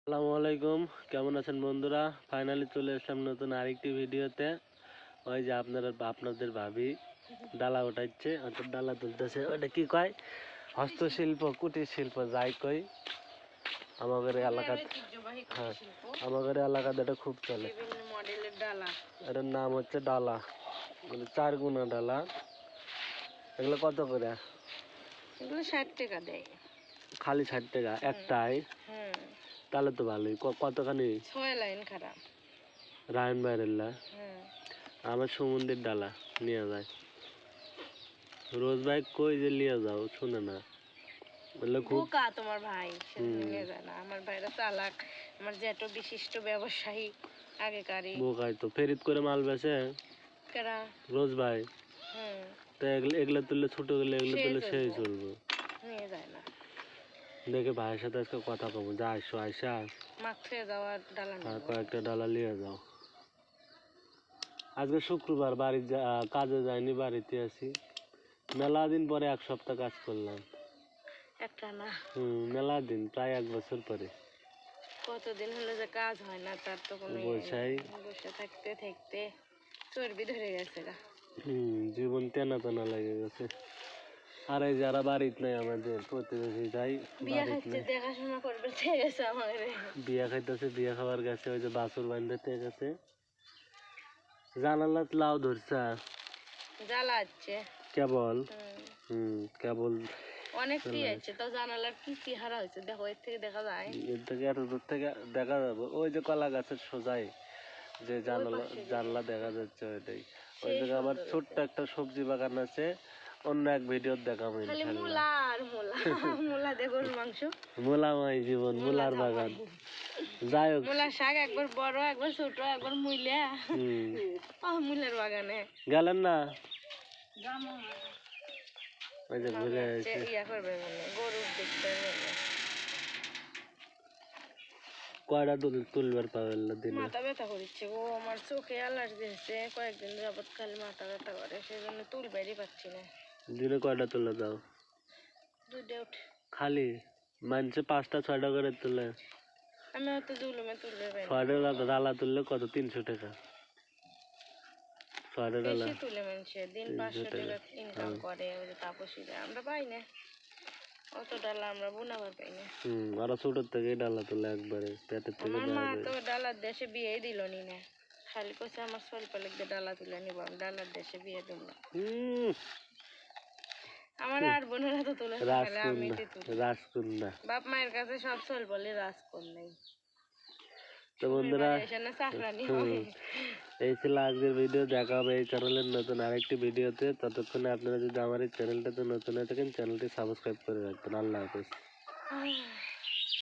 আসসালামু আলাইকুম, কেমন আছেন বন্ধুরা? ফাইনালি চলে আসলাম নতুন আরেকটি ভিডিওতে। ওই যে আপনাদের ভাবি ডালা উঠাচ্ছে, অর্থাৎ ডালা তুলতেছে। ওটা কি কয়? হস্তশিল্প, কুটির শিল্প যাই কই আমাদের এলাকাত। হ্যাঁ, আমাদের এলাকাতে এটা খুব চলে। মডেলের ডালা, এটার নাম হচ্ছে ডালা, মানে 4 গুণা ডালা। এগুলো কত করে? এগুলো 60 টাকা দেয়। খালি 60 টাকা একটাই? তাহলে তো ভালোই। কতখানি? 6 লাইন খারাপ। রায়ন বাইরেল্লা আমার সমুদ্রের ডালা নিয়ে যায়। রোজ ভাই কই যে লিয়ে যাও, শুনে না। বললে খুব বোকা তোমার ভাই, নিয়ে যায় না। আমার ভাইরা চালাক, আমার জ্যাঠো বিশিষ্ট ব্যবসায়ী আগেকারই। বোকাই তো, ফেরিত করে মাল বেচে কারা রোজ ভাই। তো এগুলা তুললে ছোট গেলে এগুলো তুললে সেই চলবো, নিয়ে যায় না। দেখে ভাইয়ের সাথে আজকে কথা কব, যা আসো আইসা মাত্রে যাওয়ার ডালা কয়েকটা ডালা লিয়ে যাও। আজকে শুক্রবার, বাড়ি কাজে যাইনি, বাড়িতে আছি। মেলা দিন পরে 1 সপ্তাহ কাজ করলাম। একটা না, মেলা দিন, প্রায় 1 বছর পরে। কতদিন হলো যে কাজ হয় না, তার তো কোনো বসে থাকতে থাকতে চর্বি ধরে গেছে গা। জীবন তেনা তেনা লেগে গেছে। আর এই যারা বাড়িতে নাই, আমাদের প্রতিবেশী যাই বিয়া খাইতে দেখাশোনা করবে ঠিক আছে। আমাদের বিয়া খাইতেছে, বিয়া খাবার গেছে। ওই যে বাছুর বান্ধতে গেছে, জানালাত লাউ ধরছে, জ্বালাচ্ছে কেবল কেবল অনেক কি আছে তো, জানালার কি চেহারা হয়েছে দেখো, এর থেকে দেখা যায়। এর থেকে এত দূর থেকে দেখা যাবে। ওই যে কলা গাছের সোজাই যে জানলা দেখা যাচ্ছে, ওইটাই। ওই জায়গায় আবার ছোট্ট একটা সবজি বাগান আছে, অন্য এক ভিডিও দেখাবো মূলা আর মূলা মূলা দিয়ে গরুর মাংস, মূলাময় জীবন, মূলার বাগান। যাই হোক, মূলার শাক একবার বড়, একবার ছোট, একবার মুইলা মূলার বাগানে গেলেন না? ওই যে ঘুরে ইয়া করবে মানে গরুর দেখতে কয়টা তুলবার পাবেন না দিনে? মাথা ব্যথা করছে ও, আমার চোখে অ্যালার্জি হয়েছে কয়েকদিন যাবত, খালি মাথা ব্যথা করে, সেই জন্য তুলবারই পাচ্ছি না। দিনে কয়টা তুলে দাও? 2টা উঠে। খালি মানুষে 5টা 6টা করে তুলে। আমি হয়তো জুলুমে তুলবে পারি। 6টা ডালা তুললে কত? 300 টাকা। 6টা ডালা বেশি তুলে মানুষে দিন 500 টাকা ইনকাম করে। ওই যে তাপসীরা, আমরা পাই না অত ডালা, আমরা বোনাবার পাই না। ওরা ছোট থেকে ডালা তুলে একবারে পেটের থেকে। আমার মা তো ডালার দেশে বিয়ে দিল নি না, খালি কইছে আমার স্বল্প লিখতে ডালা তুলে নিব, আমি ডালার দেশে বিয়ে দেব না। আমার আর বোনেরা তো তুলে, আমি রাজকন্যা। বাপ মায়ের কাছে সব স্বল্প রাজকন্যাই। তো বন্ধুরা, এই ছিল আজকের ভিডিও। দেখা হবে এই চ্যানেলের নতুন আরেকটি ভিডিওতে। ততক্ষণে আপনারা যদি আমার এই চ্যানেলটাতে নতুন হয়ে থাকেন, চ্যানেলটি সাবস্ক্রাইব করে রাখবেন। আল্লাহ হাফেজ।